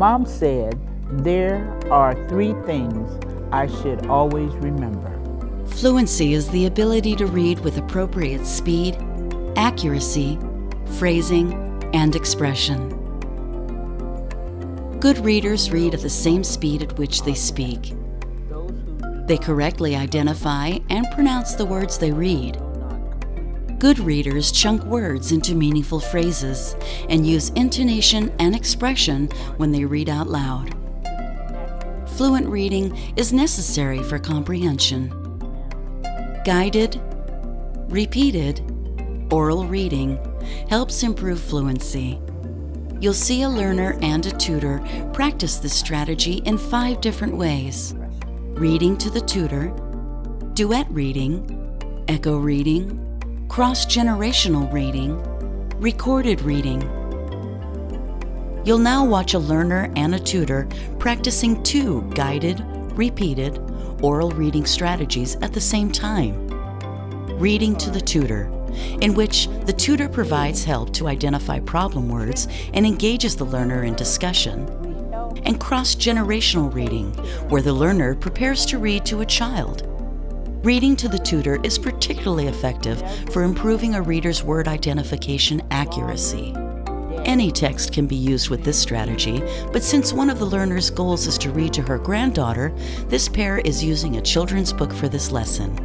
Mom said there are 3 things I should always remember. Fluency is the ability to read with appropriate speed, accuracy, phrasing, and expression. Good readers read at the same speed at which they speak. They correctly identify and pronounce the words they read. Good readers chunk words into meaningful phrases and use intonation and expression when they read out loud. Fluent reading is necessary for comprehension. Guided, repeated, oral reading helps improve fluency. You'll see a learner and a tutor practice this strategy in 5 different ways: reading to the tutor, duet reading, echo reading, cross-generational reading, recorded reading. You'll now watch a learner and a tutor practicing 2 guided, repeated, oral reading strategies at the same time. Reading to the tutor, in which the tutor provides help to identify problem words and engages the learner in discussion. And cross-generational reading, where the learner prepares to read to a child. Reading to the tutor is particularly effective for improving a reader's word identification accuracy. Any text can be used with this strategy, but since one of the learner's goals is to read to her granddaughter, this pair is using a children's book for this lesson.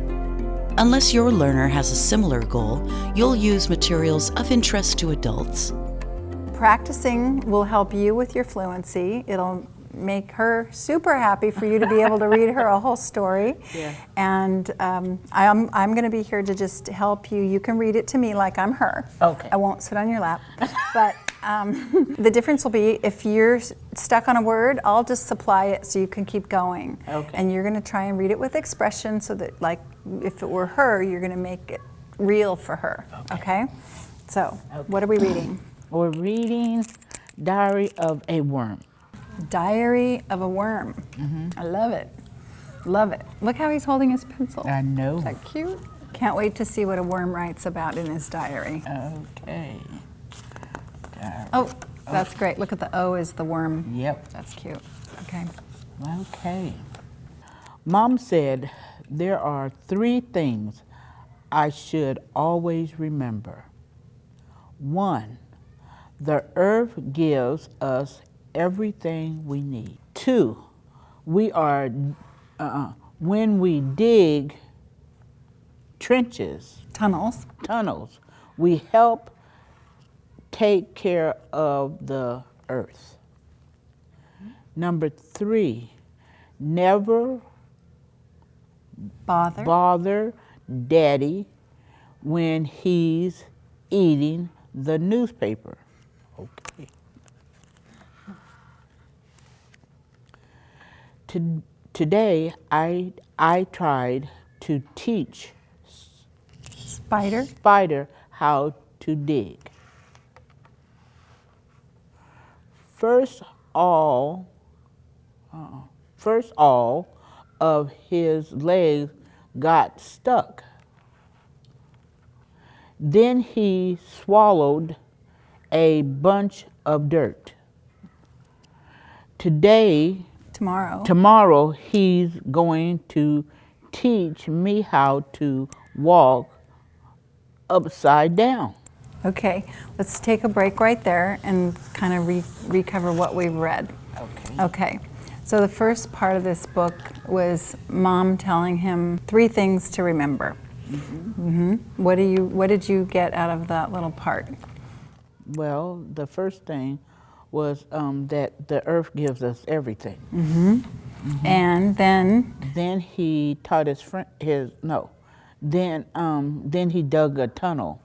Unless your learner has a similar goal, you'll use materials of interest to adults. Practicing will help you with your fluency. It'll make her super happy for you to be able to read her a whole story. Yeah. And I'm going to be here to just help you. You can read it to me like I'm her. Okay. I won't sit on your lap. But the difference will be if you're stuck on a word, I'll just supply it so you can keep going. Okay. And you're going to try and read it with expression so that, like, if it were her, you're going to make it real for her. Okay? So, what are we reading? We're reading Diary of a Worm. Diary of a Worm. I love it. Love it. Look how he's holding his pencil. I know. Is that cute? Can't wait to see what a worm writes about in his diary. Okay. Diary. Oh, that's great. Look at the O is the worm. Yep. That's cute. Okay. Okay. Mom said there are 3 things I should always remember. 1, the earth gives us everything we need. 2, when we dig tunnels, we help take care of the earth. Number 3, never bother Daddy when he's eating the newspaper. Okay. Today, I tried to teach Spider how to dig. First all of his legs got stuck. Then he swallowed a bunch of dirt. Tomorrow he's going to teach me how to walk upside down. Okay, let's take a break right there and kind of recover what we've read. Okay, so the first part of this book was Mom telling him 3 things to remember. What did you get out of that little part? Well, the first thing was that the earth gives us everything. And then he taught then he dug a tunnel.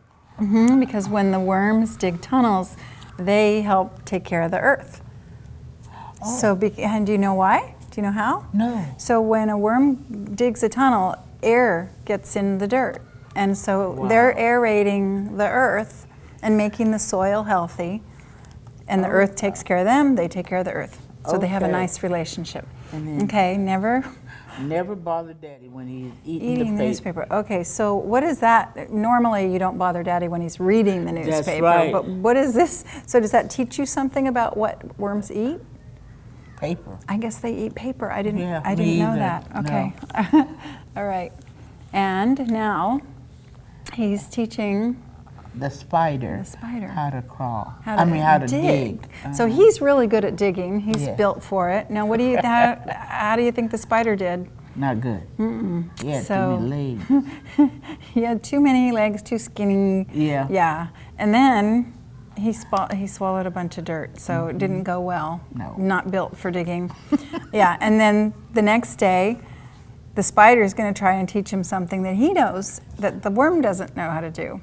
Because when the worms dig tunnels, they help take care of the earth. Oh. So, and do you know why? Do you know how? No. So when a worm digs a tunnel, air gets in the dirt. And so they're aerating the earth and making the soil healthy. And the earth takes care of them, they take care of the earth. So they have a nice relationship. Okay, never bother Daddy when he's eating the newspaper. Okay, so what is that? Normally you don't bother Daddy when he's reading the newspaper. That's right. But what is this? So does that teach you something about what worms eat? paper. I guess they eat paper. I didn't Yeah, I me didn't know either. that. No. Okay. All right. And now he's teaching The spider. the spider How to crawl. how How to dig. So he's really good at digging. He's Yes. built for it. Now, what do you how do you think the spider did? Not good. He had too So- many legs. He had too many legs, too skinny. Yeah. Yeah. And then he swallowed a bunch of dirt, so it didn't go well. No. Not built for digging. Yeah. And then the next day, the spider is going to try and teach him something that he knows that the worm doesn't know how to do.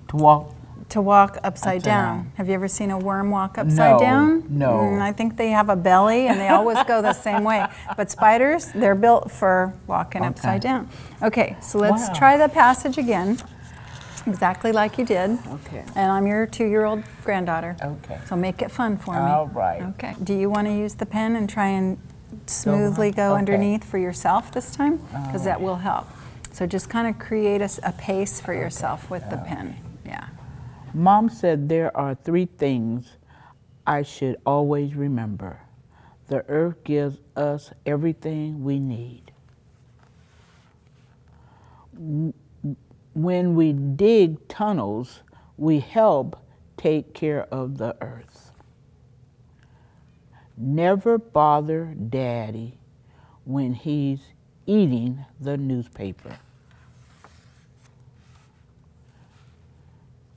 To walk. To walk upside down. down. Have you ever seen a worm walk upside No, down? no. I think they have a belly and they always go the same way. But spiders, they're built for walking Okay. upside down. Okay, so let's Wow. try the passage again, exactly like you did. Okay. And I'm your 2-year-old granddaughter. Okay. So make it fun for me. All right. Okay. Do you want to use the pen and try and smoothly go Okay. underneath for yourself this time? Because All that will help. So just kind of create a pace for yourself with the pen. Yeah. Mom said there are 3 things I should always remember. The earth gives us everything we need. When we dig tunnels, we help take care of the earth. Never bother Daddy when he's eating the newspaper.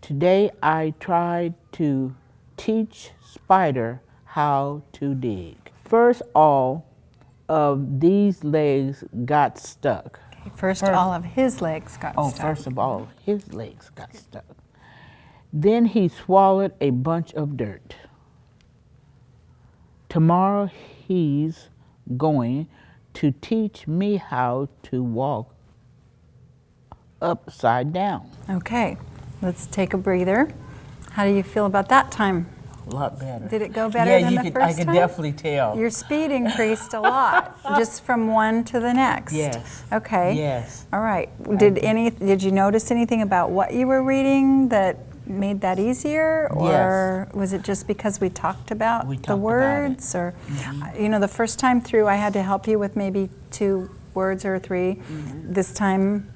Today I tried to teach Spider how to dig. First, all of these legs got stuck. First, all of his legs got stuck. First of all, his legs got stuck. Then he swallowed a bunch of dirt. Tomorrow he's going to teach me how to walk upside down. Okay, let's take a breather. How do you feel about that time? A lot better. Did it go better than the first I could time? definitely tell. Your speed increased a lot, just from one to the next. Yes. Okay. Yes. All right. Did you notice anything about what you were reading that made that easier, or was it just because we talked about We the talked about it. words, or you know, the first time through I had to help you with maybe 2 words or 3. This time,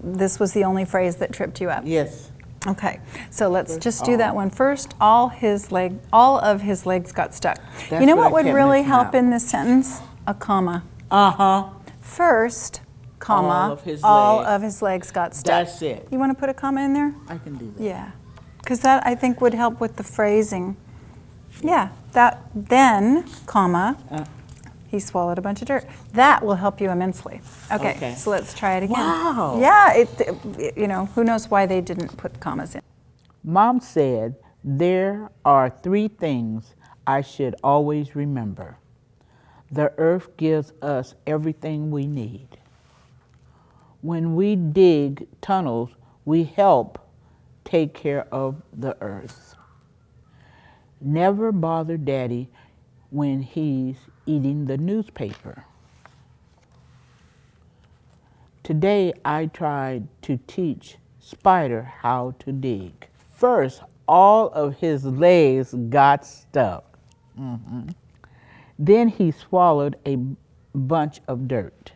this was the only phrase that tripped you up. Yes. Okay, so let's just do that one first. All of his legs got stuck. That's You know what what I would kept really mixing help up. in this sentence? A comma. Uh-huh. First, comma, All of his legs. of his legs got stuck. That's it. You want to put a comma in there? I can do that. Yeah, because that I think would help with the phrasing. Yeah, that then, comma, he swallowed a bunch of dirt. That will help you immensely. Okay, Okay. so let's try it again. Wow. Yeah, you know, who knows why they didn't put commas in. Mom said there are 3 things I should always remember. The earth gives us everything we need. When we dig tunnels, we help take care of the earth. Never bother Daddy when he's eating the newspaper. Today I tried to teach Spider how to dig. First, all of his legs got stuck. Then he swallowed a bunch of dirt.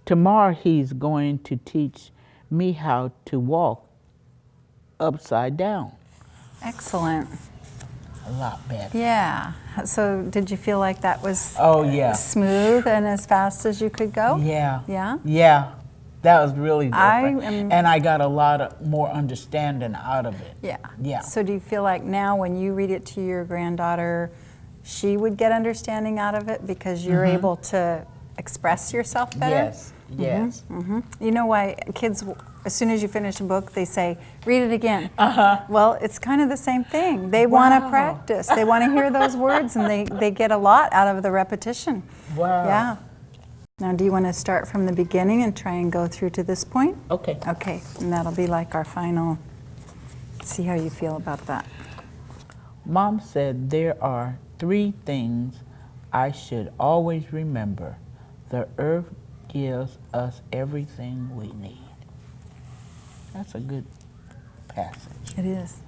Tomorrow he's going to teach me how to walk upside down. Excellent. A lot better. Yeah. So did you feel like that was Oh, yeah. smooth and as fast as you could go? Yeah. Yeah? Yeah. That was really different. I am- And I got a lot more understanding out of it. Yeah. Yeah. So do you feel like now when you read it to your granddaughter, she would get understanding out of it because you're able to express yourself better? Yes. Yes. You know why kids, as soon as you finish a book, they say, read it again. Well, it's kind of the same thing. They want to Wow. practice. They want to hear those words, and they get a lot out of the repetition. Wow. Yeah. Now, do you want to start from the beginning and try and go through to this point? Okay. Okay, and that'll be like our final, see how you feel about that. Mom said there are 3 things I should always remember. The earth gives us everything we need. That's a good passage. It is.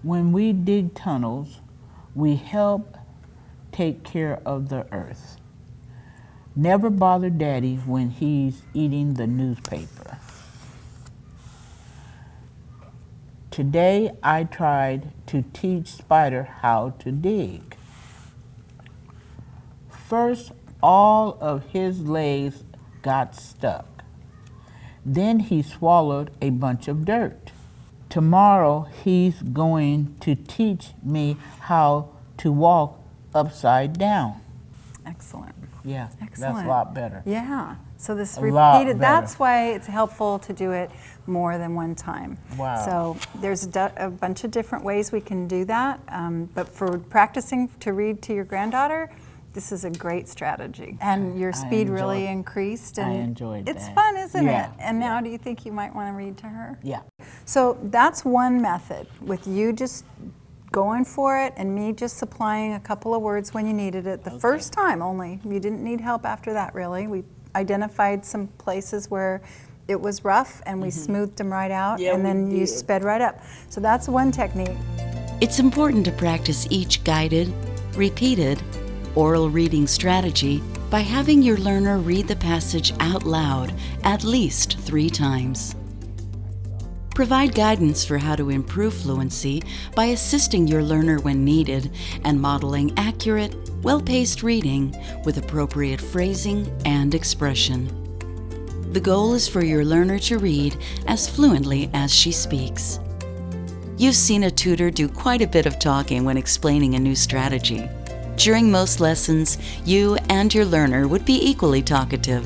When we dig tunnels, We help take care of the earth. Never bother Daddy when he's eating the newspaper. Today I tried to teach Spider how to dig. First, all of his legs got stuck. Then he swallowed a bunch of dirt. Tomorrow he's going to teach me how to walk upside down. Excellent. Yeah, Excellent. that's a lot better. Yeah. So this A lot repeated, better. that's why it's helpful to do it more than one time. Wow. So there's a bunch of different ways we can do that. But for practicing to read to your granddaughter, this is a great strategy. And your speed really increased. And I enjoyed it's that. fun, isn't Yeah. it? And now do you think you might want to read to her? Yeah. So that's one method, with you just going for it and me just supplying a couple of words when you needed it. The first time only. You didn't need help after that, really. We identified some places where it was rough and we smoothed them right out, and then you sped right up. So that's one technique. It's important to practice each guided, repeated, oral reading strategy by having your learner read the passage out loud at least 3 times. Provide guidance for how to improve fluency by assisting your learner when needed and modeling accurate, well-paced reading with appropriate phrasing and expression. The goal is for your learner to read as fluently as she speaks. You've seen a tutor do quite a bit of talking when explaining a new strategy. During most lessons, you and your learner would be equally talkative.